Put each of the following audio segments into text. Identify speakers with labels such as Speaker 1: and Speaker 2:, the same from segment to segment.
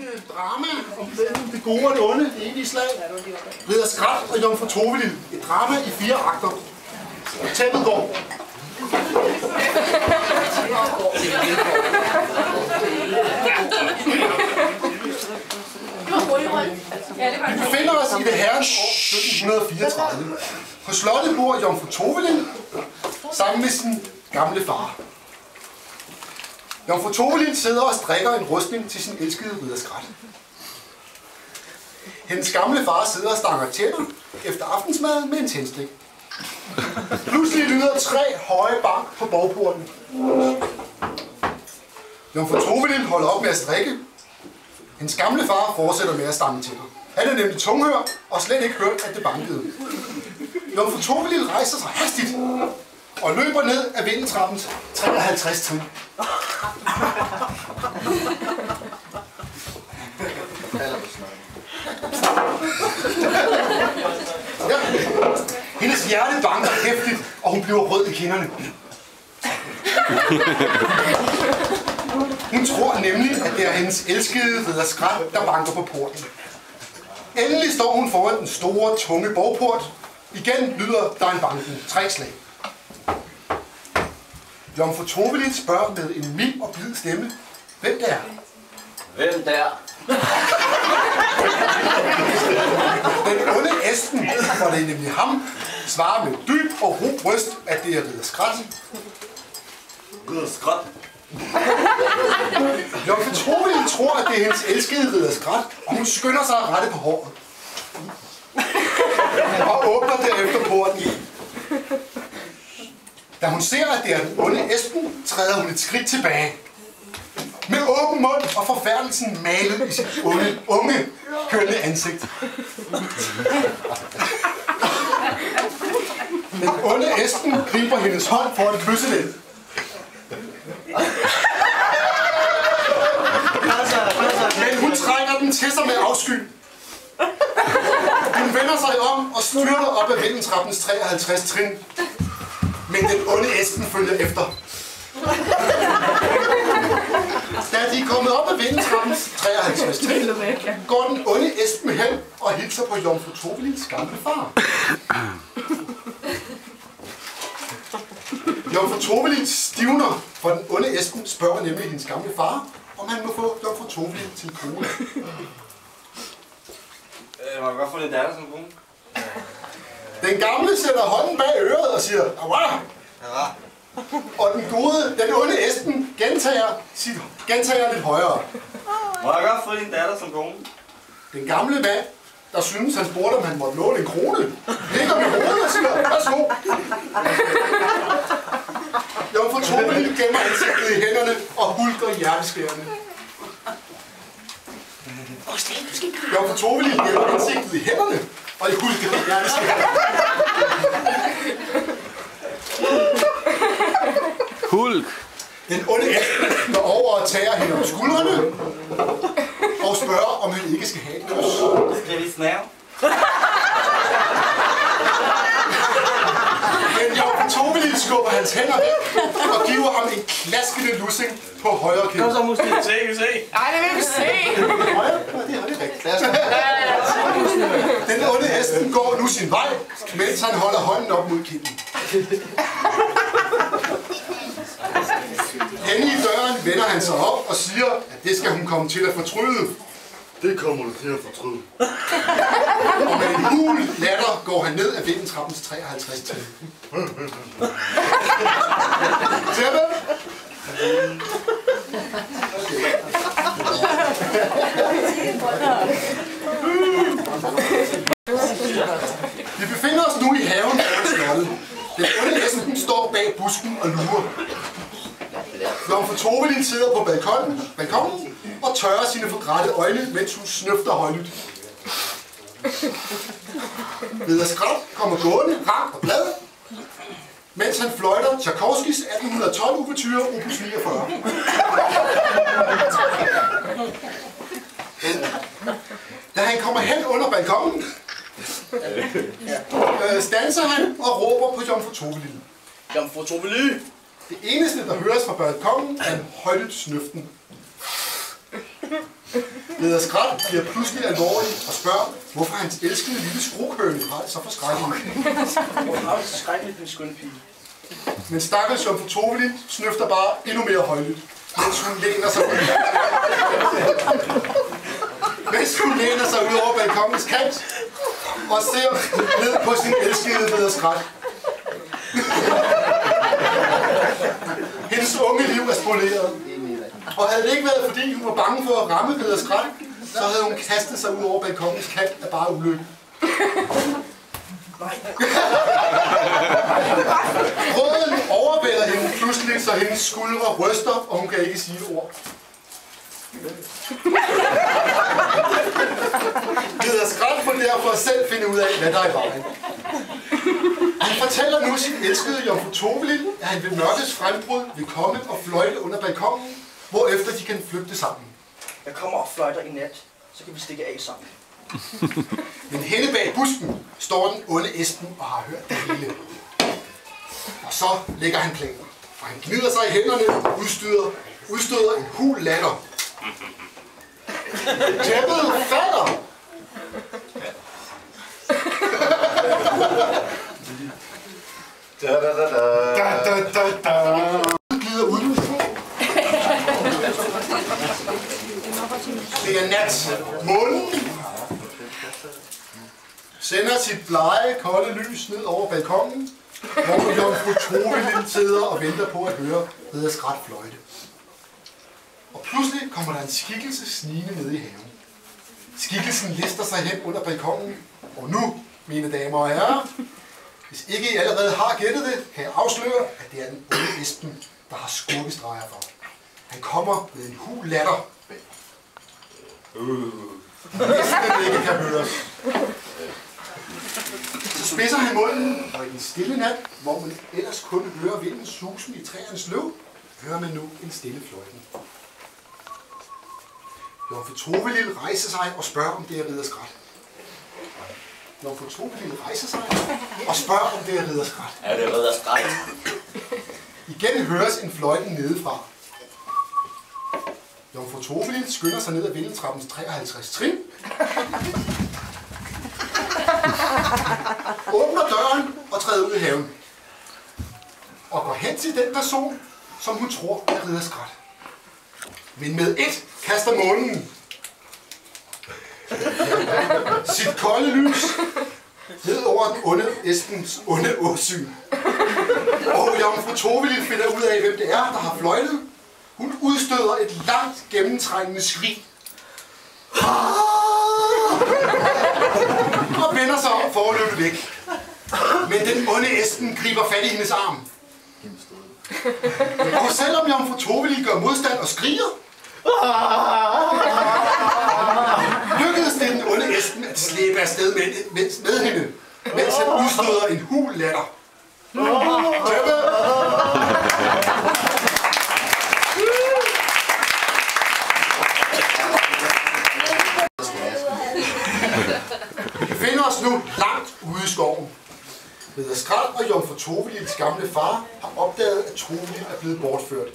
Speaker 1: drama om det gode og det onde, det evige slag. Ridder Skrat og Jomfru Tovelil. Et drama i 4 akter. Tæppet går. Vi befinder os i det herrens år 1734. På slottet bor Jomfru Tovelil sammen med sin gamle far. Jomfru Tovelil sidder og strikker en rustning til sin elskede Ridder Skrat. Hendes gamle far sidder og stanger tætter efter aftensmad med en tændstik. Pludselig lyder 3 høje bank på borgporten. Jomfru Tovelil holder op med at strikke. Hendes gamle far fortsætter med at stange tætter. Han er nemlig tunghør og slet ikke hørt, at det bankede. Jomfru Tovelil rejser sig hastigt og løber ned ad vindeltrappens 53 trin. Ja. Hendes hjerte banker hæftigt, og hun bliver rød i kinderne. Hun tror nemlig, at det er hendes elskede Ridder Skrat, der banker på porten. Endelig står hun foran den store, tunge borgport. Igen lyder der en banken. 3 slag. Jomfru Tovelil spørger med en mild og blid stemme, hvem det er.
Speaker 2: Hvem der?
Speaker 1: Den onde Esben, for det er nemlig ham, svarer med dyb og ro bryst, at det er Ridder Skrat.
Speaker 2: Ridder Skrat?
Speaker 1: Jomfru Tovelil tror, at det er hendes elskede Ridder Skrat, og hun skynder sig at rette på håret. Og åbner derefter porten. Da hun ser, at det er den onde Esben, træder hun et skridt tilbage. Med åben mund og forfærdelsen malet i sit unge, kønne ansigt. Den onde Esben griber hendes hånd for at kysse den. Men hun trækker den til sig med afsky. Hun vender sig om og styrter op ad vindeltrappens 53 trin. Men den onde Esben følger efter. Da de er kommet op ad vindeltrappens 53 trin, går den onde Esben hen og hilser på Jomfru Tovelils gamle far. Jomfru Tovelil stivner, for den onde Esben spørger nemlig hendes gamle far, om han må få Jomfru Tovelil til kone.
Speaker 2: Må jeg godt få lidt datter som kone?
Speaker 1: Den gamle sætter hånden bag øret og siger, "Awa!" Og den onde Esben gentager lidt højere.
Speaker 2: Må jeg godt få din datter som kone?
Speaker 1: Den gamle mand, der synes, han spurgte, om han måtte låne en krone, ligger med hovedet og siger, "Værsgo." Jomfru Tovelil gemmer ansigtet i hænderne og hulker hjerteskærende. Jomfru Tovelil gemmer ansigtet i hænderne og hulker hjerteskærende.
Speaker 3: Hulk!
Speaker 1: Den onde Esben går over og tager hende om skuldrene og spørger, om han ikke skal have et kys.
Speaker 2: Skal vi snæve?
Speaker 1: Men Jomfru Tovelil skubber hans hænder væk og giver ham en klaskende lussing på højre kind.
Speaker 2: Kom så, måske. Se.
Speaker 4: Ej, det vil vi se!
Speaker 1: Højre? Det er rigtig klaskende. Den onde Esben går nu sin vej, mens han holder hånden op mod kinden. Henne i døren vender han sig op og siger, at det skal hun komme til at fortryde.
Speaker 5: Det kommer du til at fortryde.
Speaker 1: Og med en hul latter går han ned ad vindeltrappens 53 trin. Tæppe? Vi befinder os nu i haven foran slottet. Den onde Esben står bag busken og lurer. Jomfru Tovelil sidder på balkonen og tørrer sine forgrætte øjne, mens hun snøfter højlydt. Ridder Skrat kommer gående, rank og glad, mens han fløjter Tchaikovskis 1812 ouverture opus 49. Da han kommer hen under balkonen, standser han og råber på Jomfru Tovelil.
Speaker 2: Jomfru Tovelil!
Speaker 1: Det eneste, der høres fra balkonen, er en højlydt snøften. Ridder Skrat bliver pludselig alvorlig og spørger, hvorfor hans elskede lille skruekøle har det så forskrækkeligt.
Speaker 2: Hvorfor har du så skrækkeligt, min skønne pige?
Speaker 1: Men stakkels Jomfru Tovelin snøfter bare endnu mere højlydt, mens hun læner sig ud over balkonens kant og ser ned på sin elskede Ridder Skrat. Hendes unge liv er spoleret. Og havde det ikke været, fordi hun var bange for at ramme Ridder Skrat, så havde hun kastet sig ud over balkonens kant af bare ulykke. Gråden overvælder hende pludselig, så hendes skuldre ryster, og hun kan ikke sige et ord. Ridder Skrat får derfor selv finde ud af, hvad der er i vejen. Han fortæller nu sin elskede Jomfru Tovelin, at han ved mørkets frembrud vil komme og fløjte under balkongen, hvorefter de kan flygte sammen.
Speaker 2: Jeg kommer og fløjter i nat, så kan vi stikke af sammen.
Speaker 1: Men henne bag busken står den onde Esben og har hørt det hele. Og så lægger han planer, og han gnider sig i hænderne og udstøder en hul latter. Tæppet falder! Glider ud. Det er nat. Månen sender sit blege, kolde lys ned over balkongen, hvor Jomfru Tovelin sidder og venter på at høre Ridder Skrat fløjte. Og pludselig kommer der en skikkelse snigende ned i haven. Skikkelsen lister sig hen under balkongen, og nu, mine damer og herrer, hvis ikke I allerede har gættet det, kan jeg afsløre, at det er den onde Esben, der har skurkestreger for. Han kommer med en hul latter. Næsten ikke kan høres. Så spidser han munden, og i den stille nat, hvor man ellers kun hører vinden susen i træernes løv, hører man nu en stille fløjten. Jomfru Tovelin rejser sig og spørger, om det er Ridder Skrat. Jomfru Tovelin rejser sig og spørger, om det er Ridder Skrat.
Speaker 2: Er det Ridder Skrat?
Speaker 1: Igen høres en fløjten nedefra. Jomfru Tovelin skynder sig ned ad vindeltrappens 53 trin. Åbner døren og træder ud i haven. Og går hen til den person, som hun tror er Ridder Skrat. Men med et kaster månen sit kolde lys ned over den onde Esbens onde åsyn. Og Jomfru Tovelin finder ud af, hvem det er, der har fløjtet. Hun udstøder et langt gennemtrængende skrig. Og vender sig om for at løbe væk. Men den onde Esben griber fat i hendes arm. Og selvom Jomfru Tovelin gør modstand og skriger, lykkedes det den onde Esben at slæbe afsted med hende, mens han udstøder en hul latter. Vi befinder os nu langt ude i skoven. Ridder Skrat og Jomfru Tovelins gamle far har opdaget, at Tovelin er blevet bortført,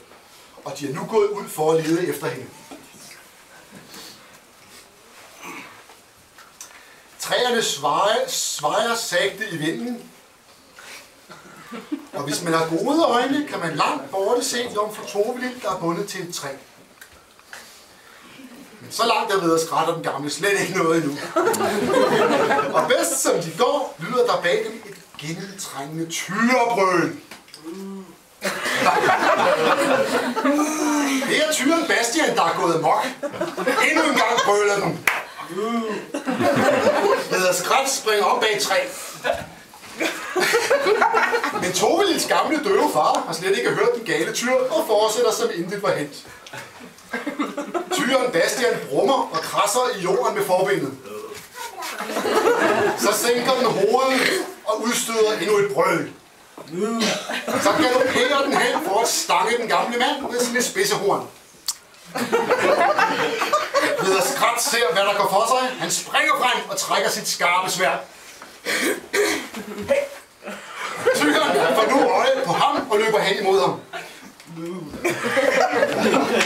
Speaker 1: og de er nu gået ud for at lede efter hende. Træerne svejer sagte i vinden, og hvis man har gode øjne, kan man langt borte se Jomfru Tovelin, der er bundet til et træ. Men så langt er Ridder Skrat og den gamle slet ikke noget endnu. Og bedst som de går, lyder der bag dem et gennemtrængende tyrebrøl. Det er tyren Bastian, der er gået amok. Endnu en gang brøler den. Ridder Skrat springer op bag et træ. Men Tovelins gamle døve far har slet ikke hørt den gale tyr og fortsætter som intet var hent. Tyren Bastian brummer og krasser i jorden med forbindet. Så sænker den hovedet og udstøder endnu et brøl. Så galopperer den hen for at stange den gamle mand med sine spidsehorn. Ridder Skrat ser, hvad der går for sig. Han springer frem og trækker sit skarpe sværd. Tyren får nu øje på ham og løber hen imod ham.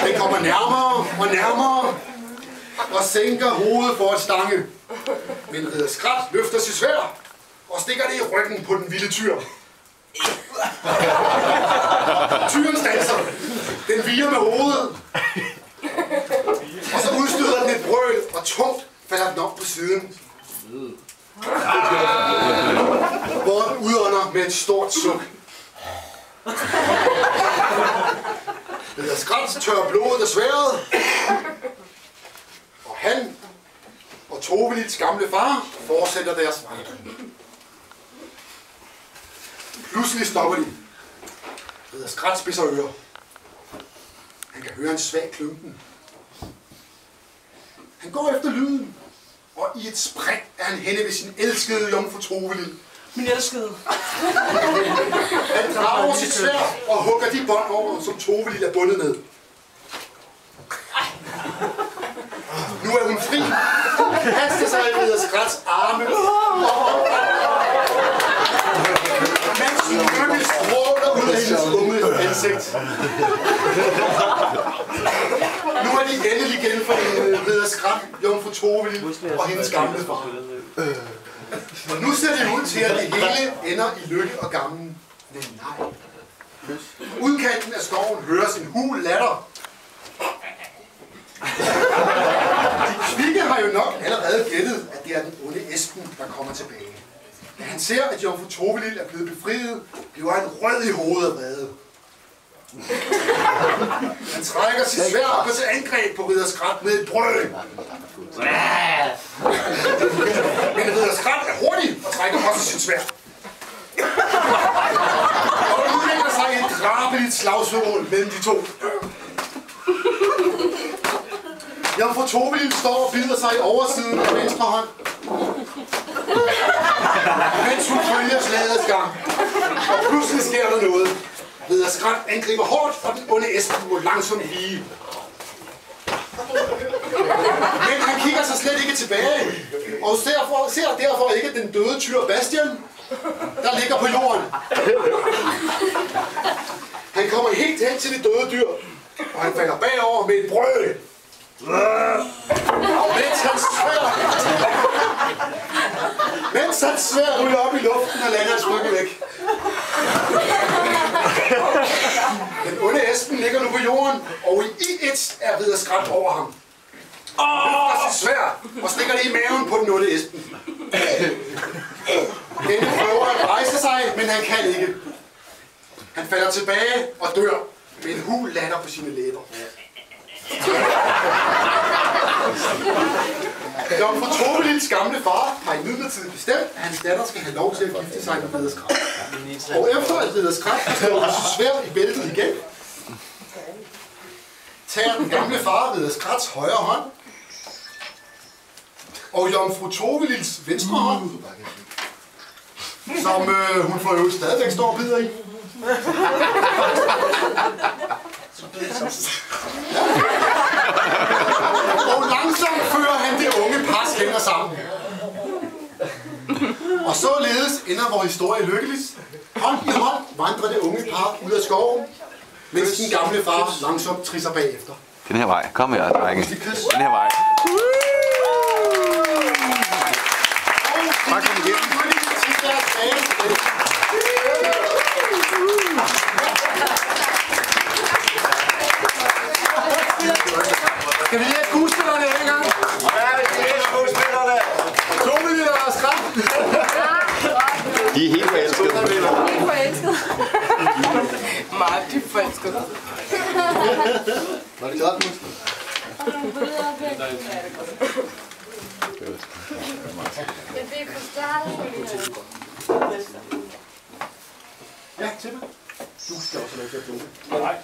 Speaker 1: Den kommer nærmere og nærmere. og sænker hovedet for at stange. Men ridder Skrat løfter sit sværd og stikker det i ryggen på den vilde tyr. Tyren standser. Den viger med hovedet. Og så udstøder den et brøl, og tungt falder den op på siden. Hvor den udånder med et stort suk. Ridder Skrat tørrer blodet af sværdet. Og han og Tovelils gamle far fortsætter deres vandring. Pludselig stopper de. Ridder Skrat spidser ører. Han kan høre en svag klumpen. Han går efter lyden, og i et spring er han henne ved sin elskede jomfru Tovelil.
Speaker 2: Min elskede.
Speaker 1: Han drager sit sværd og hugger de bånd over, som Tovelil er bundet med. Nu er hun fri. Han kaster sig i Ridder Skrats arme. Mens lykke stråler ud af hendes unge ansigt. Nu er de endelig genforenet Ridder Skrat, jomfru Tovelil og hendes gamle far. Og nu ser det ud til, at det hele ender i lykke og gammen. Men nej. Udkanten af skoven høres en hul latter. De kvikke har jo nok allerede gættet, at det er den onde Esben, der kommer tilbage. Da han ser, at jomfru Tovelil er blevet befriet, bliver han rød i hovedet af vrede. Han trækker sit sværd og går til angreb på Ridder Skrat med et brøl. Men Ridder Skrat er hurtig og trækker også sit sværd. Og der udvikler sig et drabeligt slagsmål mellem de to. Jomfru Tovelil står og bider sig i oversiden af venstre hånd, mens hun følger slagets gang. Og pludselig sker der noget. Ridder Skrat angriber hårdt, og den onde Esben må langsomt vige. Men han kigger sig slet ikke tilbage, og ser derfor ikke den døde tyr Bastian, der ligger på jorden. Han kommer helt hen til det døde dyr, og han falder bagover med et brøl. Mens hans sværd ryger op i luften og lander et stykke væk. Den onde Esben ligger nu på jorden, og i et er Ridder Skrat over ham. Løfter sit sværd og stikker det i maven på den onde Esben. Denne prøver at rejse sig, men han kan ikke. Han falder tilbage og dør med en hul latter på sine læber. Jomfru Tovelils gamle far har imidlertid bestemt, at hans datter skal have lov til at gifte sig med Ridder Skrat. Og efter at Ridder Skrat har slået sit sværd i bæltet igen, tager den gamle far Ridder Skrats højre hånd og Jomfru Tovelils venstre hånd, som hun for øvrigt stadigvæk står og bider i. Og langsomt fører han det unge pars hænder sammen. Og således ender vores historie lykkeligt. Hånd i hånd vandrer det unge par ud af skoven, mens den gamle far langsomt trisser bagefter.
Speaker 3: Den her vej. Kom her, drenge. Den her vej. Bare kom igennem.
Speaker 1: Skal vi lige have skuespillerne en gang?
Speaker 5: Ja, vi er skuespillerne.
Speaker 1: Tovelil og Skrat.
Speaker 3: De er helt forelskede.
Speaker 4: Helt forelsket. Meget dybt forelsket.
Speaker 1: Var det klart, Mus? Ja, til mig. Du skal også have lov til at blå. Nej.